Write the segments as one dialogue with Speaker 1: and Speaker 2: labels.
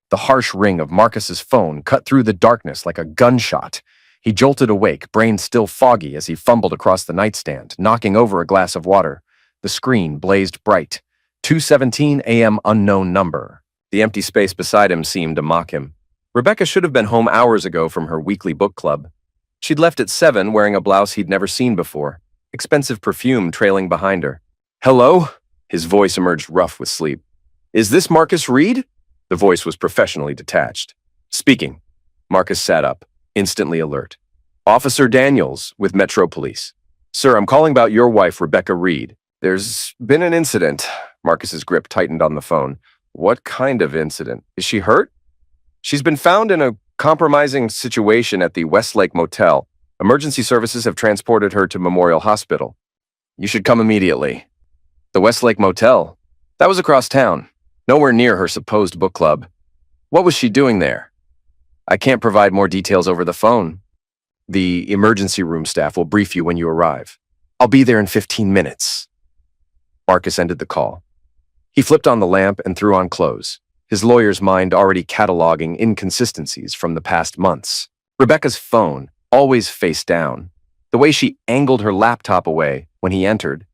Speaker 1: The harsh ring of Marcus's phone cut through the darkness like a gunshot. He jolted awake, brain still foggy as he fumbled across the nightstand, knocking over a glass of water. The screen blazed bright. 2:17 a.m. unknown number. The empty space beside him seemed to mock him. Rebecca should have been home hours ago from her weekly book club. She'd left at 7 wearing a blouse he'd never seen before, expensive perfume trailing behind her. "Hello?" His voice emerged rough with sleep. "Is this Marcus Reed?" The voice was professionally detached. "Speaking." Marcus sat up, instantly alert. "Officer Daniels with Metro Police. Sir, I'm calling about your wife, Rebecca Reed. There's been an incident." Marcus's grip tightened on the phone. "What kind of incident? Is she hurt?" "She's been found in a compromising situation at the Westlake Motel. Emergency services have transported her to Memorial Hospital. You should come immediately." The Westlake Motel? That was across town, nowhere near her supposed book club. What was she doing there? "I can't provide more details over the phone. The emergency room staff will brief you when you arrive. I'll be there in 15 minutes. Marcus ended the call. He flipped on the lamp and threw on clothes, his lawyer's mind already cataloging inconsistencies from the past months. Rebecca's phone, always face down. The way she angled her laptop away when he entered.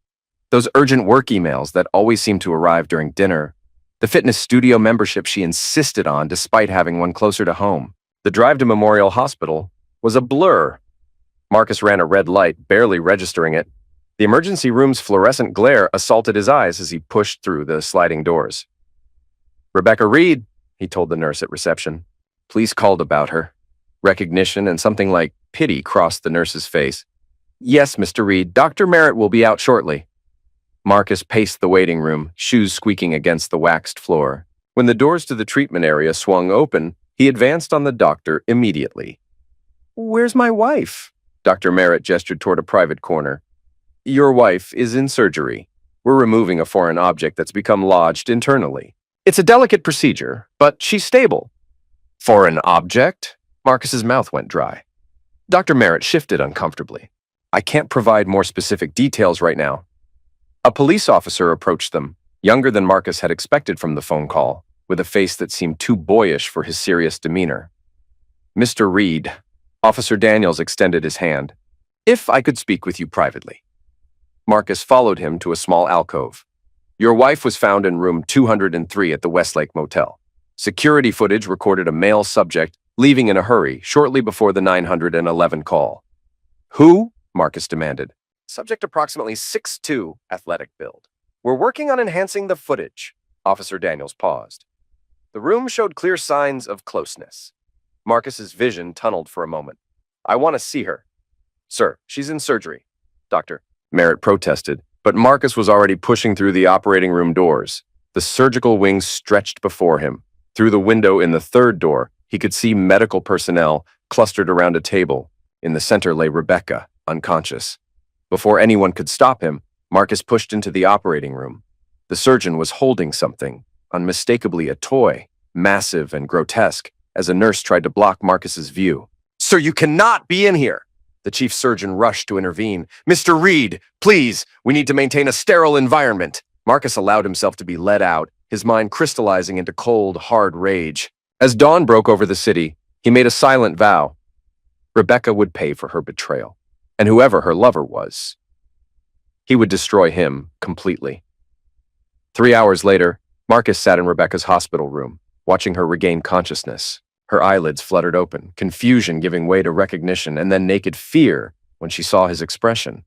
Speaker 1: Those urgent work emails that always seemed to arrive during dinner. The fitness studio membership she insisted on despite having one closer to home. The drive to Memorial Hospital was a blur. Marcus ran a red light, barely registering it. The emergency room's fluorescent glare assaulted his eyes as he pushed through the sliding doors. "Rebecca Reed," he told the nurse at reception. Police called about her. Recognition and something like pity crossed the nurse's face. "Yes, Mr. Reed, Dr. Merritt will be out shortly." Marcus paced the waiting room, shoes squeaking against the waxed floor. When the doors to the treatment area swung open, he advanced on the doctor immediately. "Where's my wife?" Dr. Merritt gestured toward a private corner. "Your wife is in surgery. We're removing a foreign object that's become lodged internally. It's a delicate procedure, but she's stable." "Foreign object?" Marcus's mouth went dry. Dr. Merritt shifted uncomfortably. "I can't provide more specific details right now." A police officer approached them, younger than Marcus had expected from the phone call, with a face that seemed too boyish for his serious demeanor. "Mr. Reed," Officer Daniels extended his hand. "If I could speak with you privately." Marcus followed him to a small alcove. "Your wife was found in room 203 at the Westlake Motel. Security footage recorded a male subject leaving in a hurry shortly before the 911 call." "Who?" Marcus demanded. "Subject approximately 6'2", athletic build. We're working on enhancing the footage." Officer Daniels paused. The room showed clear signs of closeness. Marcus's vision tunneled for a moment. "I want to see her." "Sir, she's in surgery." "Doctor," Merritt protested, but Marcus was already pushing through the operating room doors. The surgical wings stretched before him. Through the window in the third door, he could see medical personnel clustered around a table. In the center lay Rebecca, unconscious. Before anyone could stop him, Marcus pushed into the operating room. The surgeon was holding something, unmistakably a toy, massive and grotesque, as a nurse tried to block Marcus's view. "Sir, you cannot be in here!" The chief surgeon rushed to intervene. "Mr. Reed, please, we need to maintain a sterile environment." Marcus allowed himself to be led out, his mind crystallizing into cold, hard rage. As dawn broke over the city, he made a silent vow. Rebecca would pay for her betrayal, and whoever her lover was, he would destroy him completely. 3 hours later, Marcus sat in Rebecca's hospital room, watching her regain consciousness. Her eyelids fluttered open, confusion giving way to recognition, and then naked fear when she saw his expression.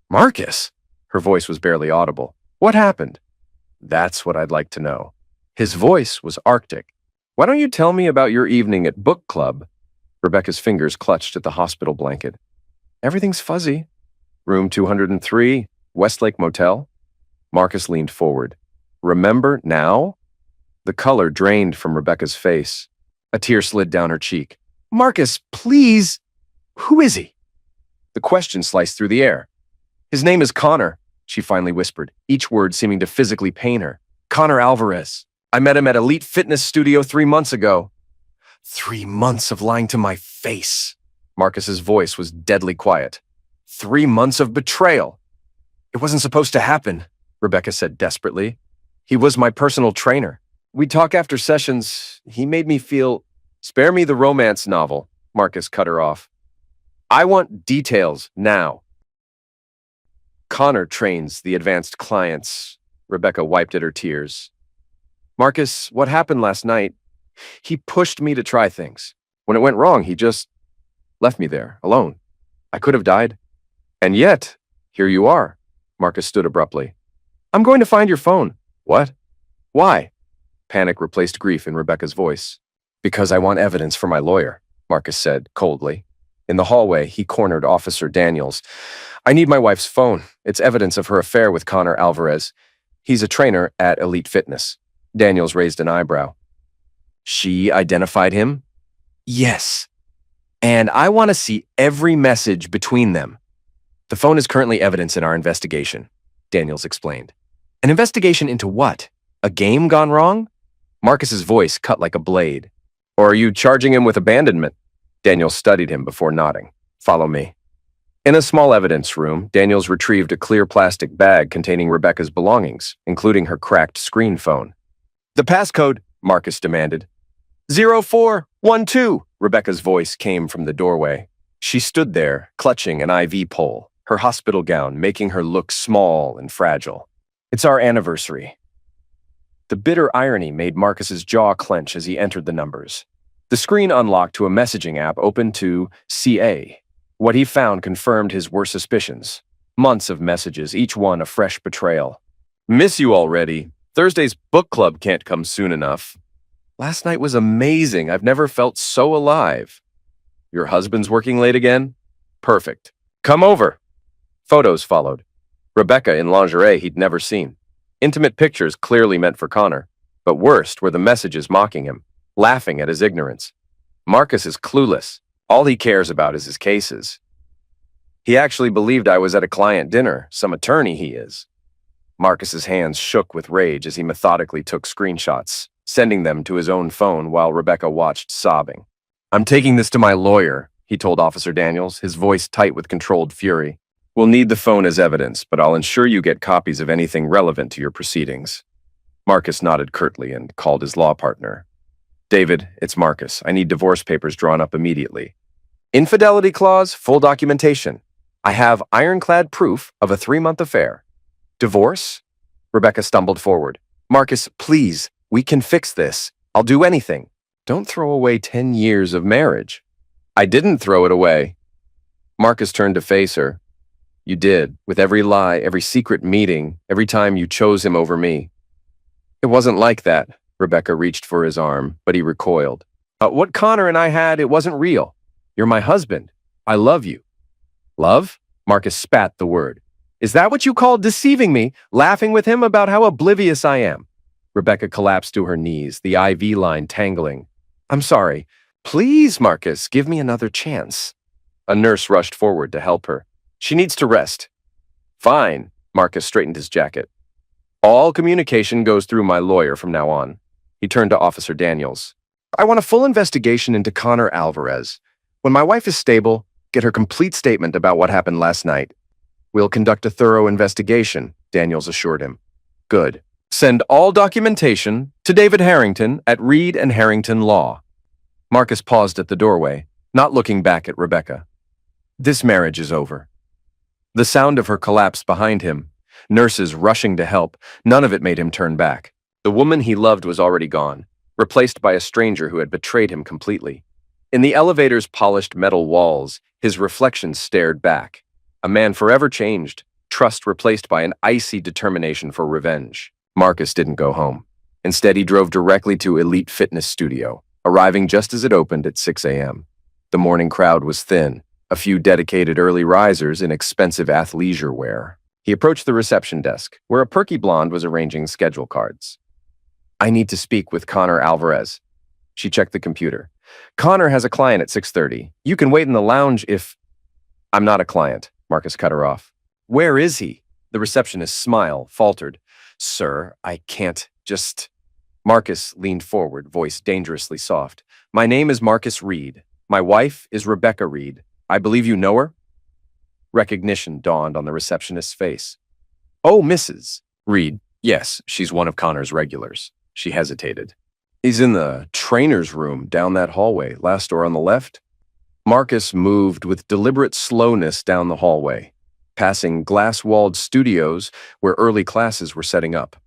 Speaker 1: "Marcus!" Her voice was barely audible. "What happened?" "That's what I'd like to know." His voice was arctic. "Why don't you tell me about your evening at book club?" Rebecca's fingers clutched at the hospital blanket. "Everything's fuzzy." "Room 203, Westlake Motel?" Marcus leaned forward. "Remember now?" The color drained from Rebecca's face. A tear slid down her cheek. "Marcus, please! Who is he?" The question sliced through the air. "His name is Connor," she finally whispered, each word seeming to physically pain her. "Connor Alvarez. I met him at Elite Fitness Studio 3 months ago." 3 months of lying to my face. Marcus's voice was deadly quiet. 3 months of betrayal. "It wasn't supposed to happen," Rebecca said desperately. "He was my personal trainer. We talk after sessions. He made me feel... Spare me the romance novel, Marcus cut her off. I want details now. Connor trains the advanced clients. Rebecca wiped at her tears. Marcus, what happened last night? He pushed me to try things. When it went wrong, he just left me there, alone. I could have died. And yet, here you are. Marcus stood abruptly. I'm going to find your phone. What? Why? Panic replaced grief in Rebecca's voice. Because I want evidence for my lawyer, Marcus said coldly. In the hallway, he cornered Officer Daniels. I need my wife's phone. It's evidence of her affair with Connor Alvarez. He's a trainer at Elite Fitness. Daniels raised an eyebrow. She identified him? Yes. And I want to see every message between them. The phone is currently evidence in our investigation, Daniels explained. An investigation into what? A game gone wrong? Marcus's voice cut like a blade. Or are you charging him with abandonment? Daniels studied him before nodding. Follow me. In a small evidence room, Daniels retrieved a clear plastic bag containing Rebecca's belongings, including her cracked screen phone. The passcode, Marcus demanded. 0412, Rebecca's voice came from the doorway. She stood there, clutching an IV pole, her hospital gown making her look small and fragile. It's our anniversary. The bitter irony made Marcus's jaw clench as he entered the numbers. The screen unlocked to a messaging app open to CA. What he found confirmed his worst suspicions. Months of messages, each one a fresh betrayal. Miss you already. Thursday's book club can't come soon enough. Last night was amazing. I've never felt so alive. Your husband's working late again? Perfect. Come over. Photos followed. Rebecca in lingerie he'd never seen. Intimate pictures clearly meant for Connor. But worst were the messages mocking him, laughing at his ignorance. Marcus is clueless. All he cares about is his cases. He actually believed I was at a client dinner, some attorney he is. Marcus's hands shook with rage as he methodically took screenshots, sending them to his own phone while Rebecca watched, sobbing. I'm taking this to my lawyer, he told Officer Daniels, his voice tight with controlled fury. We'll need the phone as evidence, but I'll ensure you get copies of anything relevant to your proceedings. Marcus nodded curtly and called his law partner. David, it's Marcus. I need divorce papers drawn up immediately. Infidelity clause, full documentation. I have ironclad proof of a 3-month affair. Divorce? Rebecca stumbled forward. Marcus, please, we can fix this. I'll do anything. Don't throw away 10 years of marriage. I didn't throw it away. Marcus turned to face her. You did, with every lie, every secret meeting, every time you chose him over me. It wasn't like that. Rebecca reached for his arm, but he recoiled. What Connor and I had, it wasn't real. You're my husband. I love you. Love? Marcus spat the word. Is that what you call deceiving me, laughing with him about how oblivious I am? Rebecca collapsed to her knees, the IV line tangling. I'm sorry. Please, Marcus, give me another chance. A nurse rushed forward to help her. She needs to rest. Fine. Marcus straightened his jacket. All communication goes through my lawyer from now on. He turned to Officer Daniels. I want a full investigation into Connor Alvarez. When my wife is stable, get her complete statement about what happened last night. We'll conduct a thorough investigation, Daniels assured him. Good. Send all documentation to David Harrington at Reed and Harrington Law. Marcus paused at the doorway, not looking back at Rebecca. This marriage is over. The sound of her collapse behind him, nurses rushing to help, none of it made him turn back. The woman he loved was already gone, replaced by a stranger who had betrayed him completely. In the elevator's polished metal walls, his reflection stared back. A man forever changed, trust replaced by an icy determination for revenge. Marcus didn't go home. Instead, he drove directly to Elite Fitness Studio, arriving just as it opened at 6 a.m. The morning crowd was thin, a few dedicated early risers in expensive athleisure wear. He approached the reception desk, where a perky blonde was arranging schedule cards. I need to speak with Connor Alvarez. She checked the computer. Connor has a client at 6:30. You can wait in the lounge if... I'm not a client, Marcus cut her off. Where is he? The receptionist's smile faltered. Sir, I can't just... Marcus leaned forward, voice dangerously soft. My name is Marcus Reed. My wife is Rebecca Reed. I believe you know her? Recognition dawned on the receptionist's face. Oh, Mrs. Reed. Yes, she's one of Connor's regulars. She hesitated. He's in the trainer's room down that hallway, last door on the left. Marcus moved with deliberate slowness down the hallway, passing glass-walled studios where early classes were setting up.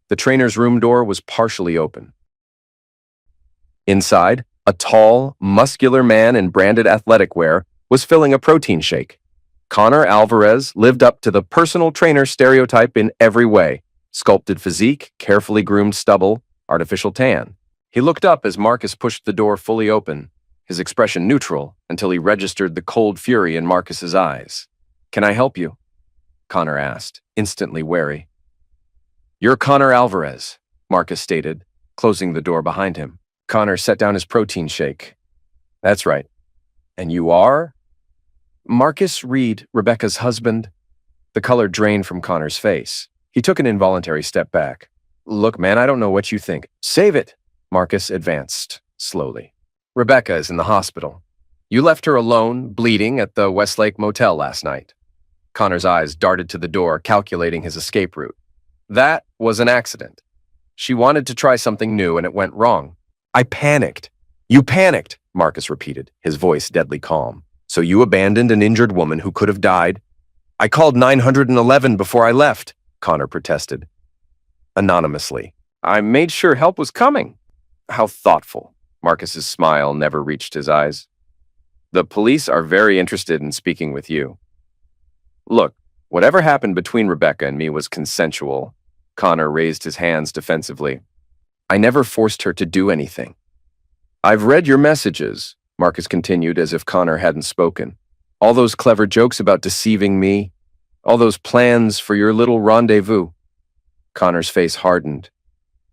Speaker 1: The trainer's room door was partially open. Inside, a tall, muscular man in branded athletic wear was filling a protein shake. Connor Alvarez lived up to the personal trainer stereotype in every way: sculpted physique, carefully groomed stubble, artificial tan. He looked up as Marcus pushed the door fully open, his expression neutral until he registered the cold fury in Marcus's eyes. "Can I help you?" Connor asked, instantly wary. "You're Connor Alvarez," Marcus stated, closing the door behind him. Connor set down his protein shake. "That's right. And you are?" "Marcus Reed, Rebecca's husband." The color drained from Connor's face. He took an involuntary step back. "Look, man, I don't know what you think." "Save it." Marcus advanced slowly. "Rebecca is in the hospital. You left her alone, bleeding, at the Westlake Motel last night." Connor's eyes darted to the door, calculating his escape route. "That was an accident. She wanted to try something new, and it went wrong." "I panicked." "You panicked," Marcus repeated, his voice deadly calm. "So you abandoned an injured woman who could have died?" "I called 911 before I left," Connor protested. Anonymously. "I made sure help was coming." "How thoughtful." Marcus's smile never reached his eyes. "The police are very interested in speaking with you." "Look, whatever happened between Rebecca and me was consensual." Connor raised his hands defensively. "I never forced her to do anything." "I've read your messages," Marcus continued as if Connor hadn't spoken. "All those clever jokes about deceiving me. All those plans for your little rendezvous." Connor's face hardened.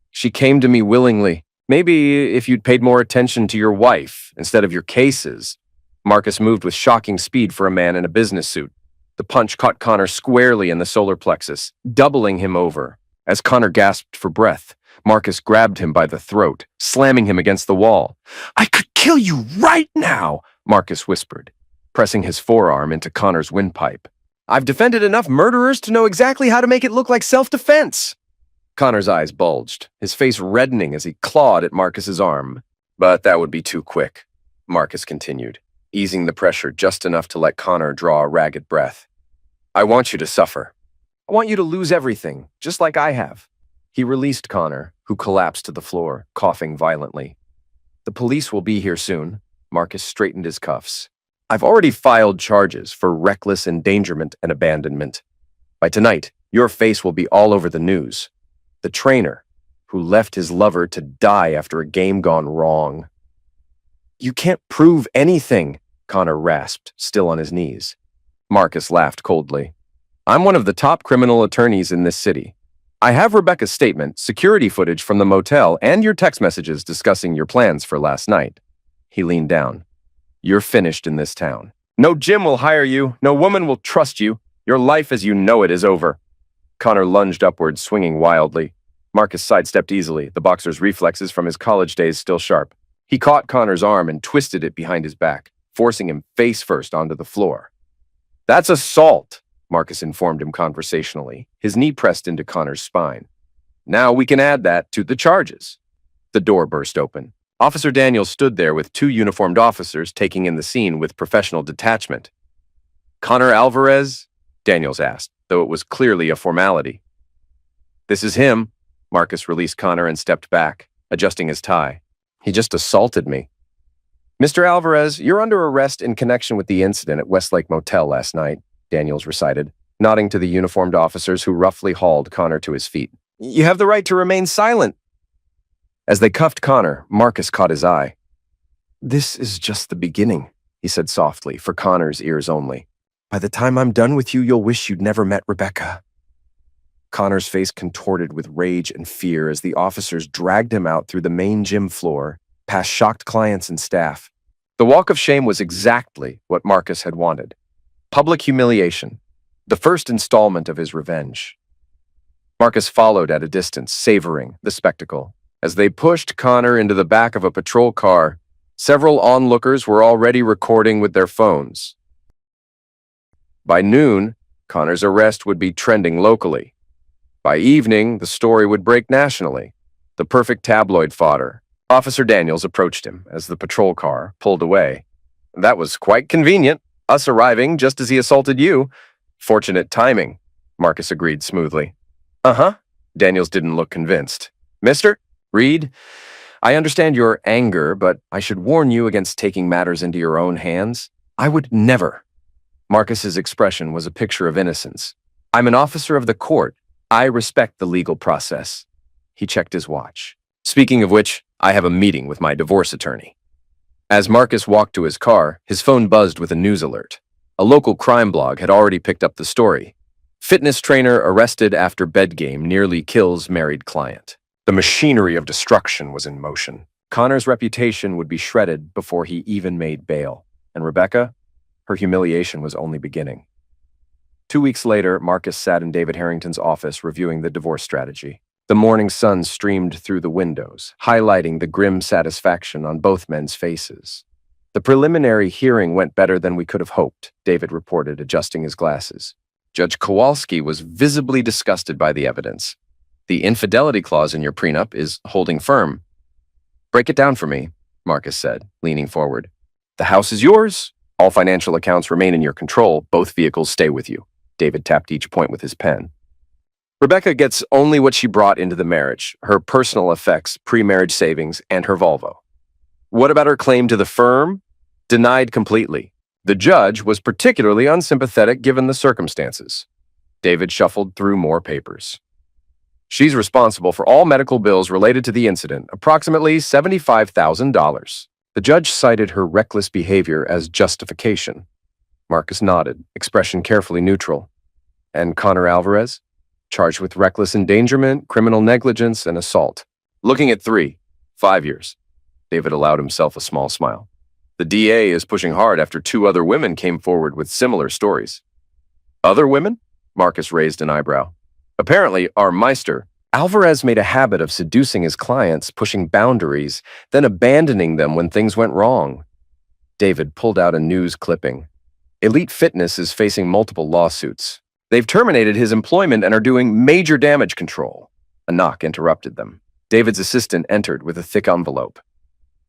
Speaker 1: "She came to me willingly. Maybe if you'd paid more attention to your wife instead of your cases." Marcus moved with shocking speed for a man in a business suit. The punch caught Connor squarely in the solar plexus, doubling him over. As Connor gasped for breath, Marcus grabbed him by the throat, slamming him against the wall. "I could kill you right now," Marcus whispered, pressing his forearm into Connor's windpipe. "I've defended enough murderers to know exactly how to make it look like self-defense." Connor's eyes bulged, his face reddening as he clawed at Marcus's arm. "But that would be too quick," Marcus continued, easing the pressure just enough to let Connor draw a ragged breath. "I want you to suffer. I want you to lose everything, just like I have." He released Connor, who collapsed to the floor, coughing violently. "The police will be here soon." Marcus straightened his cuffs. "I've already filed charges for reckless endangerment and abandonment. By tonight, your face will be all over the news. The trainer, who left his lover to die after a game gone wrong." "You can't prove anything," Connor rasped, still on his knees. Marcus laughed coldly. "I'm one of the top criminal attorneys in this city. I have Rebecca's statement, security footage from the motel, and your text messages discussing your plans for last night." He leaned down. "You're finished in this town. No gym will hire you. No woman will trust you. Your life as you know it is over." Connor lunged upward, swinging wildly. Marcus sidestepped easily, the boxer's reflexes from his college days still sharp. He caught Connor's arm and twisted it behind his back, forcing him face first onto the floor. "That's assault," Marcus informed him conversationally, his knee pressed into Connor's spine. "Now we can add that to the charges." The door burst open. Officer Daniels stood there with two uniformed officers taking in the scene with professional detachment. "Connor Alvarez?" Daniels asked, though it was clearly a formality. "This is him." Marcus released Connor and stepped back, adjusting his tie. "He just assaulted me." "Mr. Alvarez, you're under arrest in connection with the incident at Westlake Motel last night," Daniels recited, nodding to the uniformed officers who roughly hauled Connor to his feet. "You have the right to remain silent." As they cuffed Connor, Marcus caught his eye. "This is just the beginning," he said softly, for Connor's ears only. "By the time I'm done with you, you'll wish you'd never met Rebecca." Connor's face contorted with rage and fear as the officers dragged him out through the main gym floor, past shocked clients and staff. The walk of shame was exactly what Marcus had wanted. Public humiliation, the first installment of his revenge. Marcus followed at a distance, savoring the spectacle. As they pushed Connor into the back of a patrol car, several onlookers were already recording with their phones. By noon, Connor's arrest would be trending locally. By evening, the story would break nationally. The perfect tabloid fodder. Officer Daniels approached him as the patrol car pulled away. That was quite convenient, us arriving just as he assaulted you. Fortunate timing, Marcus agreed smoothly. Uh-huh. Daniels didn't look convinced. Mister Reed, I understand your anger, but I should warn you against taking matters into your own hands. I would never. Marcus's expression was a picture of innocence. I'm an officer of the court. I respect the legal process. He checked his watch. Speaking of which, I have a meeting with my divorce attorney. As Marcus walked to his car, his phone buzzed with a news alert. A local crime blog had already picked up the story. Fitness trainer arrested after bed game nearly kills married client. The machinery of destruction was in motion. Connor's reputation would be shredded before he even made bail. And Rebecca? Her humiliation was only beginning. 2 weeks later, Marcus sat in David Harrington's office reviewing the divorce strategy. The morning sun streamed through the windows, highlighting the grim satisfaction on both men's faces. The preliminary hearing went better than we could have hoped, David reported, adjusting his glasses. Judge Kowalski was visibly disgusted by the evidence. The infidelity clause in your prenup is holding firm. Break it down for me, Marcus said, leaning forward. The house is yours. All financial accounts remain in your control. Both vehicles stay with you. David tapped each point with his pen. Rebecca gets only what she brought into the marriage, her personal effects, pre-marriage savings, and her Volvo. What about her claim to the firm? Denied completely. The judge was particularly unsympathetic given the circumstances. David shuffled through more papers. She's responsible for all medical bills related to the incident, approximately $75,000. The judge cited her reckless behavior as justification. Marcus nodded, expression carefully neutral. And Connor Alvarez? Charged with reckless endangerment, criminal negligence, and assault. Looking at 5 years. David allowed himself a small smile. The DA is pushing hard after 2 other women came forward with similar stories. Other women? Marcus raised an eyebrow. Apparently, our Meister, Alvarez made a habit of seducing his clients, pushing boundaries, then abandoning them when things went wrong. David pulled out a news clipping. Elite Fitness is facing multiple lawsuits. They've terminated his employment and are doing major damage control. A knock interrupted them. David's assistant entered with a thick envelope.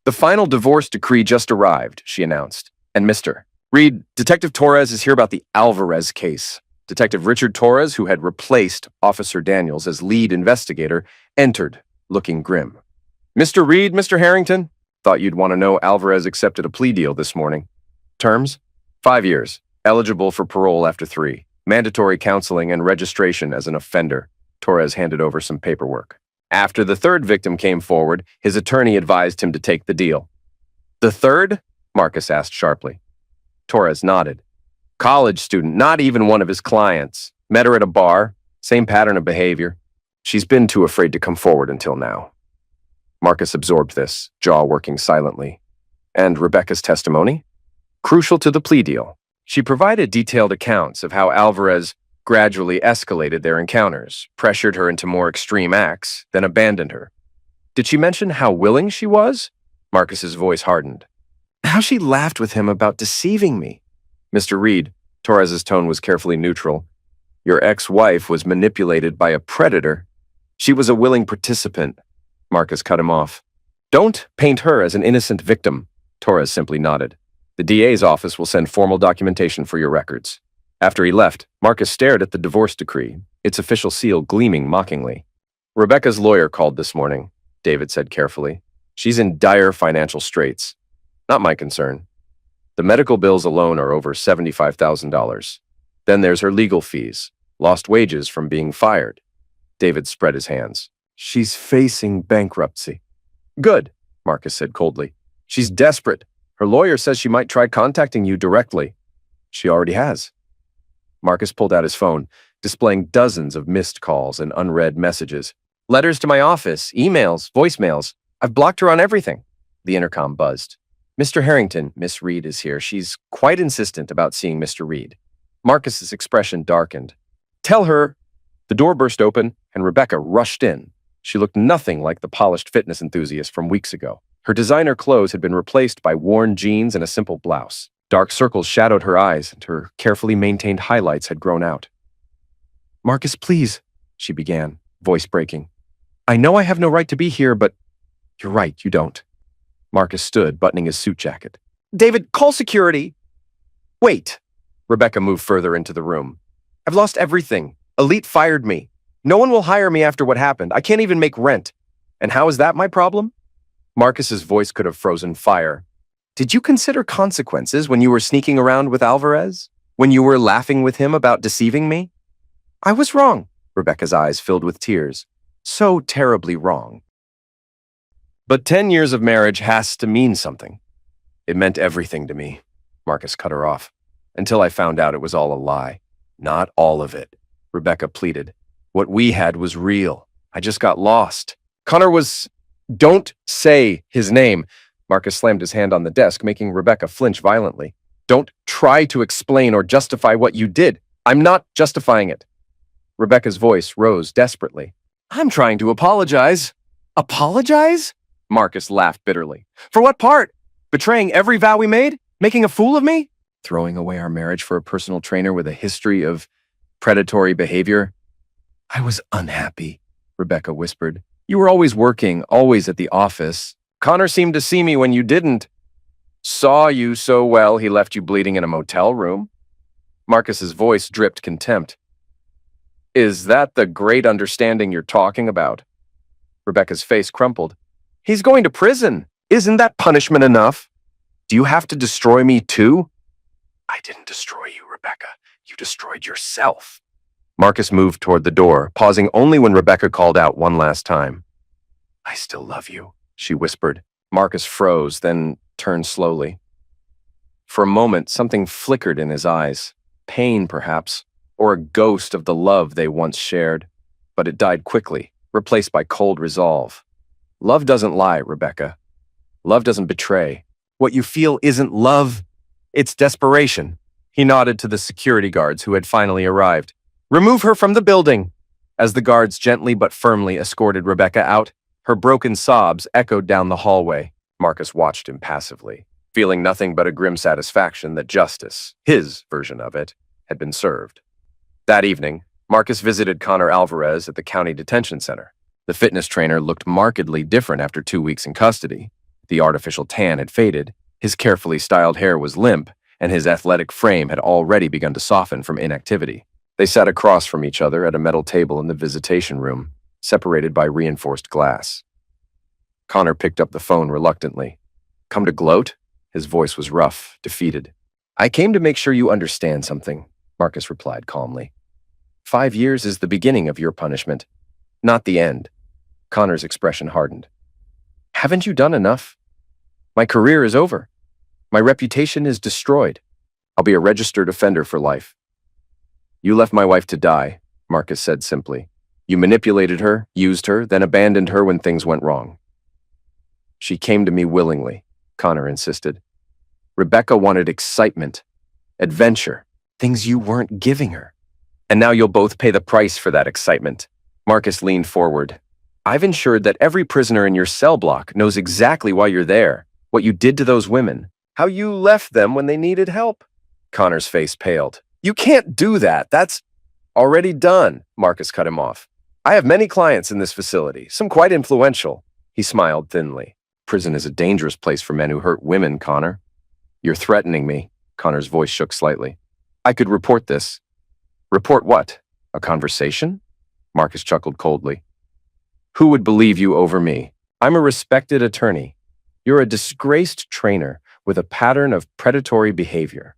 Speaker 1: The final divorce decree just arrived, she announced. And Mr. Reed, Detective Torres is here about the Alvarez case. Detective Richard Torres, who had replaced Officer Daniels as lead investigator, entered, looking grim. Mr. Reed, Mr. Harrington? Thought you'd want to know Alvarez accepted a plea deal this morning. Terms? 5 years. Eligible for parole after 3. Mandatory counseling and registration as an offender. Torres handed over some paperwork. After the 3rd victim came forward, his attorney advised him to take the deal. The 3rd? Marcus asked sharply. Torres nodded. College student, not even one of his clients. Met her at a bar. Same pattern of behavior. She's been too afraid to come forward until now. Marcus absorbed this, jaw working silently. And Rebecca's testimony? Crucial to the plea deal. She provided detailed accounts of how Alvarez gradually escalated their encounters, pressured her into more extreme acts, then abandoned her. Did she mention how willing she was? Marcus's voice hardened. How she laughed with him about deceiving me. Mr. Reed, Torres's tone was carefully neutral. Your ex-wife was manipulated by a predator. She was a willing participant. Marcus cut him off. Don't paint her as an innocent victim. Torres simply nodded. The DA's office will send formal documentation for your records. After he left, Marcus stared at the divorce decree, its official seal gleaming mockingly. Rebecca's lawyer called this morning, David said carefully. She's in dire financial straits. Not my concern. The medical bills alone are over $75,000. Then there's her legal fees, lost wages from being fired. David spread his hands. She's facing bankruptcy. Good, Marcus said coldly. She's desperate. Her lawyer says she might try contacting you directly. She already has. Marcus pulled out his phone, displaying dozens of missed calls and unread messages. Letters to my office, emails, voicemails. I've blocked her on everything. The intercom buzzed. Mr. Harrington, Miss Reed is here. She's quite insistent about seeing Mr. Reed. Marcus's expression darkened. Tell her. The door burst open, and Rebecca rushed in. She looked nothing like the polished fitness enthusiast from weeks ago. Her designer clothes had been replaced by worn jeans and a simple blouse. Dark circles shadowed her eyes, and her carefully maintained highlights had grown out. Marcus, please, she began, voice breaking. I know I have no right to be here, but you're right, you don't. Marcus stood, buttoning his suit jacket. David, call security. Wait. Rebecca moved further into the room. I've lost everything. Elite fired me. No one will hire me after what happened. I can't even make rent. And how is that my problem? Marcus's voice could have frozen fire. Did you consider consequences when you were sneaking around with Alvarez? When you were laughing with him about deceiving me? I was wrong. Rebecca's eyes filled with tears. So terribly wrong. But 10 years of marriage has to mean something. It meant everything to me. Marcus cut her off. Until I found out it was all a lie. Not all of it. Rebecca pleaded. What we had was real. I just got lost. Connor was... Don't say his name. Marcus slammed his hand on the desk, making Rebecca flinch violently. Don't try to explain or justify what you did. I'm not justifying it. Rebecca's voice rose desperately. I'm trying to apologize. Apologize? Marcus laughed bitterly. For what part? Betraying every vow we made? Making a fool of me? Throwing away our marriage for a personal trainer with a history of predatory behavior? I was unhappy, Rebecca whispered. You were always working, always at the office. Connor seemed to see me when you didn't. Saw you so well he left you bleeding in a motel room? Marcus's voice dripped contempt. Is that the great understanding you're talking about? Rebecca's face crumpled. He's going to prison. Isn't that punishment enough? Do you have to destroy me too? I didn't destroy you, Rebecca. You destroyed yourself. Marcus moved toward the door, pausing only when Rebecca called out one last time. I still love you, she whispered. Marcus froze, then turned slowly. For a moment, something flickered in his eyes. Pain, perhaps, or a ghost of the love they once shared. But it died quickly, replaced by cold resolve. Love doesn't lie, Rebecca. Love doesn't betray. What you feel isn't love. It's desperation. He nodded to the security guards who had finally arrived. Remove her from the building. As the guards gently but firmly escorted Rebecca out, her broken sobs echoed down the hallway. Marcus watched impassively, feeling nothing but a grim satisfaction that justice, his version of it, had been served. That evening, Marcus visited Connor Alvarez at the county detention center. The fitness trainer looked markedly different after 2 weeks in custody. The artificial tan had faded, his carefully styled hair was limp, and his athletic frame had already begun to soften from inactivity. They sat across from each other at a metal table in the visitation room, separated by reinforced glass. Connor picked up the phone reluctantly. Come to gloat? His voice was rough, defeated. I came to make sure you understand something, Marcus replied calmly. 5 years is the beginning of your punishment, not the end. Connor's expression hardened. Haven't you done enough? My career is over. My reputation is destroyed. I'll be a registered offender for life. You left my wife to die, Marcus said simply. You manipulated her, used her, then abandoned her when things went wrong. She came to me willingly, Connor insisted. Rebecca wanted excitement, adventure, things you weren't giving her. And now you'll both pay the price for that excitement. Marcus leaned forward. I've ensured that every prisoner in your cell block knows exactly why you're there, what you did to those women, how you left them when they needed help. Connor's face paled. You can't do that. That's already done, Marcus cut him off. I have many clients in this facility, some quite influential. He smiled thinly. Prison is a dangerous place for men who hurt women, Connor. You're threatening me. Connor's voice shook slightly. I could report this. Report what? A conversation? Marcus chuckled coldly. Who would believe you over me? I'm a respected attorney. You're a disgraced trainer with a pattern of predatory behavior.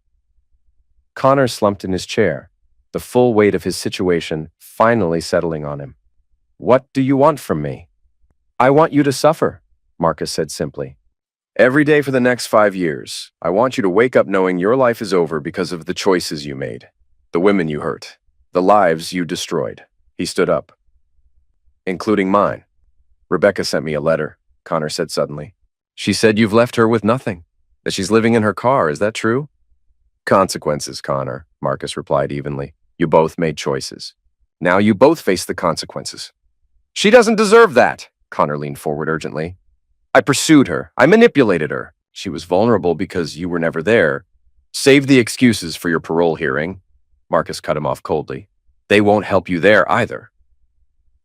Speaker 1: Connor slumped in his chair, the full weight of his situation finally settling on him. What do you want from me? I want you to suffer, Marcus said simply. Every day for the next 5 years, I want you to wake up knowing your life is over because of the choices you made, the women you hurt, the lives you destroyed. He stood up. Including mine. Rebecca sent me a letter, Connor said suddenly. She said you've left her with nothing, that she's living in her car. Is that true? Consequences, Connor, Marcus replied evenly. You both made choices. Now you both face the consequences. She doesn't deserve that, Connor leaned forward urgently. I pursued her. I manipulated her. She was vulnerable because you were never there. Save the excuses for your parole hearing. Marcus cut him off coldly. They won't help you there either.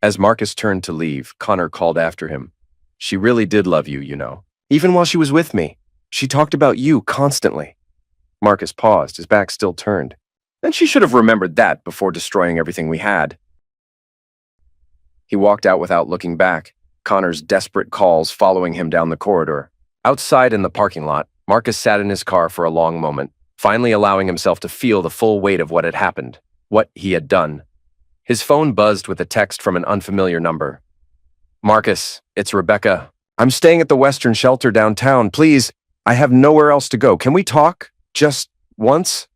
Speaker 1: As Marcus turned to leave, Connor called after him. She really did love you, you know. Even while she was with me, she talked about you constantly. Marcus paused, his back still turned. Then she should have remembered that before destroying everything we had. He walked out without looking back, Connor's desperate calls following him down the corridor. Outside in the parking lot, Marcus sat in his car for a long moment, finally allowing himself to feel the full weight of what had happened, what he had done. His phone buzzed with a text from an unfamiliar number. Marcus, it's Rebecca. I'm staying at the Western Shelter downtown. Please, I have nowhere else to go. Can we talk? Just once?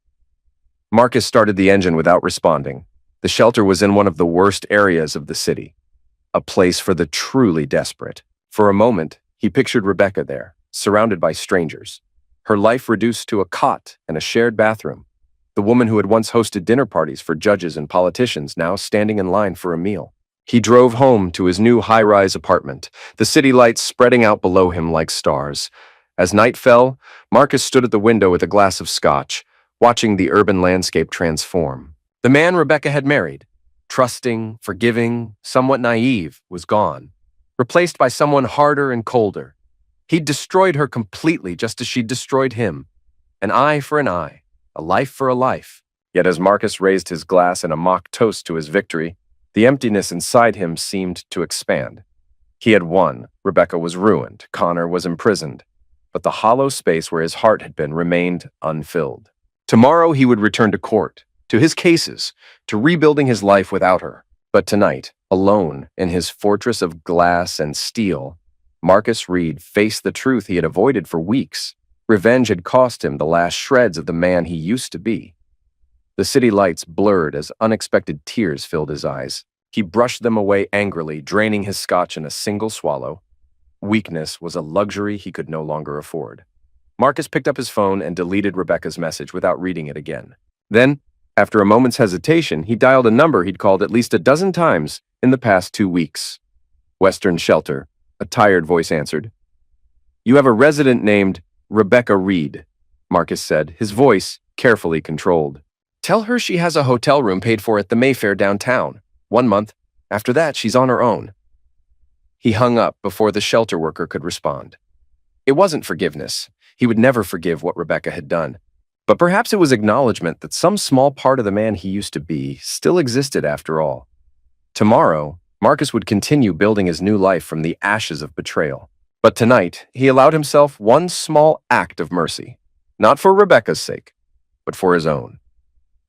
Speaker 1: Marcus started the engine without responding. The shelter was in one of the worst areas of the city, a place for the truly desperate. For a moment, he pictured Rebecca there, surrounded by strangers, her life reduced to a cot and a shared bathroom. The woman who had once hosted dinner parties for judges and politicians now standing in line for a meal. He drove home to his new high-rise apartment, the city lights spreading out below him like stars. As night fell, Marcus stood at the window with a glass of scotch, watching the urban landscape transform. The man Rebecca had married, trusting, forgiving, somewhat naive, was gone, replaced by someone harder and colder. He'd destroyed her completely just as she'd destroyed him. An eye for an eye, a life for a life. Yet as Marcus raised his glass in a mock toast to his victory, the emptiness inside him seemed to expand. He had won, Rebecca was ruined, Connor was imprisoned, but the hollow space where his heart had been remained unfilled. Tomorrow he would return to court, to his cases, to rebuilding his life without her. But tonight, alone in his fortress of glass and steel, Marcus Reed faced the truth he had avoided for weeks. Revenge had cost him the last shreds of the man he used to be. The city lights blurred as unexpected tears filled his eyes. He brushed them away angrily, draining his scotch in a single swallow. Weakness was a luxury he could no longer afford. Marcus picked up his phone and deleted Rebecca's message without reading it again. Then, after a moment's hesitation, he dialed a number he'd called at least a dozen times in the past 2 weeks. Western Shelter, a tired voice answered. "You have a resident named Rebecca Reed," Marcus said, his voice carefully controlled. "Tell her she has a hotel room paid for at the Mayfair downtown. 1 month. After that, she's on her own." He hung up before the shelter worker could respond. It wasn't forgiveness. He would never forgive what Rebecca had done. But perhaps it was acknowledgement that some small part of the man he used to be still existed after all. Tomorrow, Marcus would continue building his new life from the ashes of betrayal. But tonight, he allowed himself one small act of mercy. Not for Rebecca's sake, but for his own.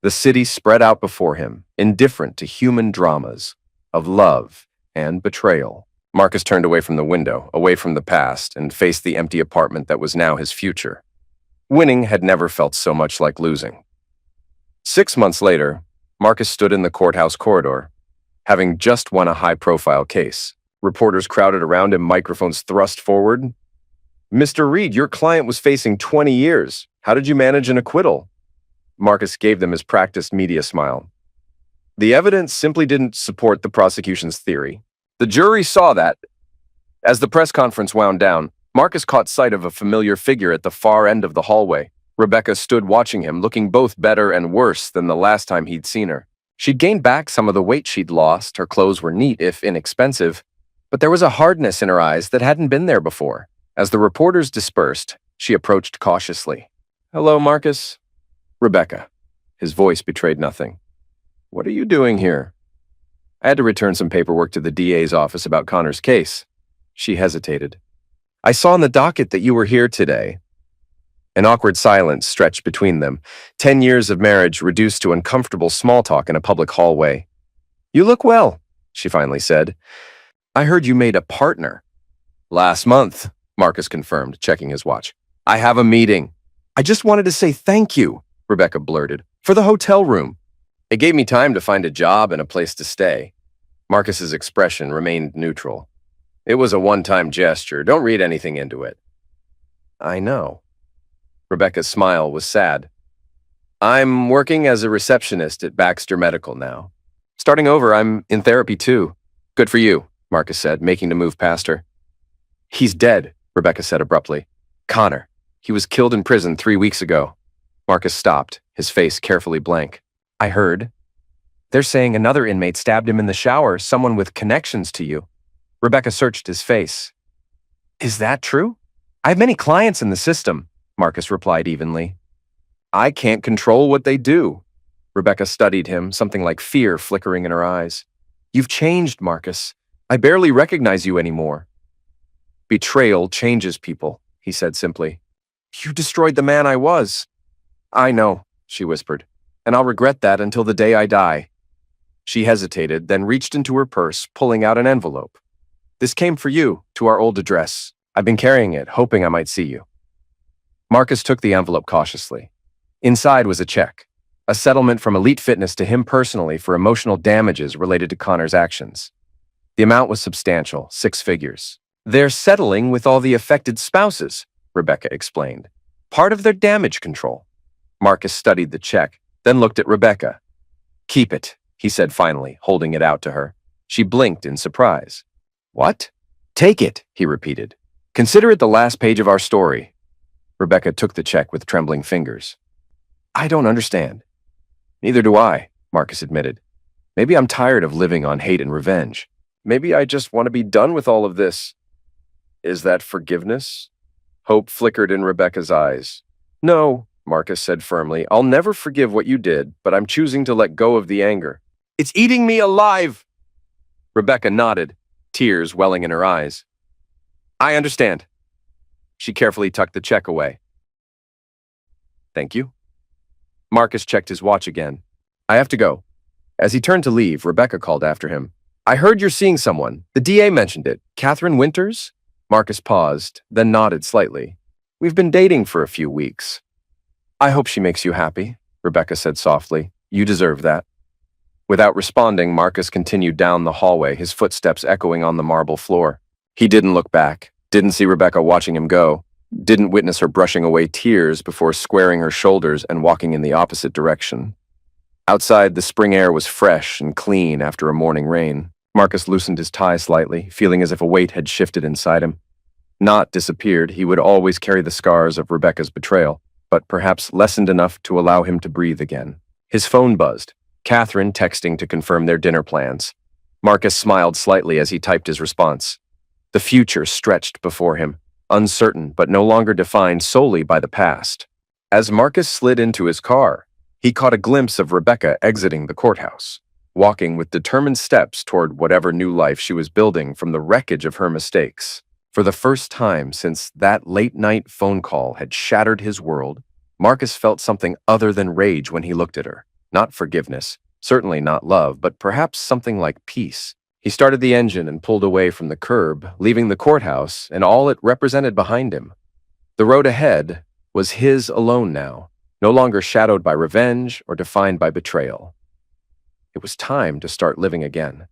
Speaker 1: The city spread out before him, indifferent to human dramas of love and betrayal. Marcus turned away from the window, away from the past, and faced the empty apartment that was now his future. Winning had never felt so much like losing. 6 months later, Marcus stood in the courthouse corridor, having just won a high-profile case. Reporters crowded around him, microphones thrust forward. "Mr. Reed, your client was facing 20 years. How did you manage an acquittal?" Marcus gave them his practiced media smile. "The evidence simply didn't support the prosecution's theory. The jury saw that." As the press conference wound down, Marcus caught sight of a familiar figure at the far end of the hallway. Rebecca stood watching him, looking both better and worse than the last time he'd seen her. She'd gained back some of the weight she'd lost, her clothes were neat if inexpensive, but there was a hardness in her eyes that hadn't been there before. As the reporters dispersed, she approached cautiously. "Hello, Marcus." "Rebecca." His voice betrayed nothing. "What are you doing here?" "I had to return some paperwork to the DA's office about Connor's case." She hesitated. "I saw in the docket that you were here today." An awkward silence stretched between them, 10 years of marriage reduced to uncomfortable small talk in a public hallway. "You look well," she finally said. "I heard you made a partner." "Last month," Marcus confirmed, checking his watch. "I have a meeting." "I just wanted to say thank you," Rebecca blurted, "for the hotel room. It gave me time to find a job and a place to stay." Marcus's expression remained neutral. "It was a one-time gesture. Don't read anything into it." "I know." Rebecca's smile was sad. "I'm working as a receptionist at Baxter Medical now. Starting over, I'm in therapy too." "Good for you," Marcus said, making to move past her. "He's dead," Rebecca said abruptly. "Connor. He was killed in prison 3 weeks ago." Marcus stopped, his face carefully blank. "I heard." They're saying another inmate stabbed him in the shower, someone with connections to you. Rebecca searched his face. Is that true? I have many clients in the system, Marcus replied evenly. I can't control what they do. Rebecca studied him, something like fear flickering in her eyes. You've changed, Marcus. I barely recognize you anymore. Betrayal changes people, he said simply. You destroyed the man I was. I know, she whispered, and I'll regret that until the day I die. She hesitated, then reached into her purse, pulling out an envelope. This came for you, to our old address. I've been carrying it, hoping I might see you. Marcus took the envelope cautiously. Inside was a check, a settlement from Elite Fitness to him personally for emotional damages related to Connor's actions. The amount was substantial, 6 figures. They're settling with all the affected spouses, Rebecca explained. Part of their damage control. Marcus studied the check, then looked at Rebecca. Keep it, he said finally, holding it out to her. She blinked in surprise. What? Take it, he repeated. Consider it the last page of our story. Rebecca took the check with trembling fingers. I don't understand. Neither do I, Marcus admitted. Maybe I'm tired of living on hate and revenge. Maybe I just want to be done with all of this. Is that forgiveness? Hope flickered in Rebecca's eyes. No, Marcus said firmly. I'll never forgive what you did, but I'm choosing to let go of the anger. It's eating me alive! Rebecca nodded, tears welling in her eyes. I understand. She carefully tucked the check away. Thank you. Marcus checked his watch again. I have to go. As he turned to leave, Rebecca called after him. I heard you're seeing someone. The DA mentioned it. Catherine Winters? Marcus paused, then nodded slightly. We've been dating for a few weeks. I hope she makes you happy, Rebecca said softly. You deserve that. Without responding, Marcus continued down the hallway, his footsteps echoing on the marble floor. He didn't look back, didn't see Rebecca watching him go, didn't witness her brushing away tears before squaring her shoulders and walking in the opposite direction. Outside, the spring air was fresh and clean after a morning rain. Marcus loosened his tie slightly, feeling as if a weight had shifted inside him. Not disappeared, he would always carry the scars of Rebecca's betrayal, but perhaps lessened enough to allow him to breathe again. His phone buzzed, Catherine texting to confirm their dinner plans. Marcus smiled slightly as he typed his response. The future stretched before him, uncertain but no longer defined solely by the past. As Marcus slid into his car, he caught a glimpse of Rebecca exiting the courthouse, walking with determined steps toward whatever new life she was building from the wreckage of her mistakes. For the first time since that late-night phone call had shattered his world, Marcus felt something other than rage when he looked at her. Not forgiveness, certainly not love, but perhaps something like peace. He started the engine and pulled away from the curb, leaving the courthouse and all it represented behind him. The road ahead was his alone now, no longer shadowed by revenge or defined by betrayal. It was time to start living again.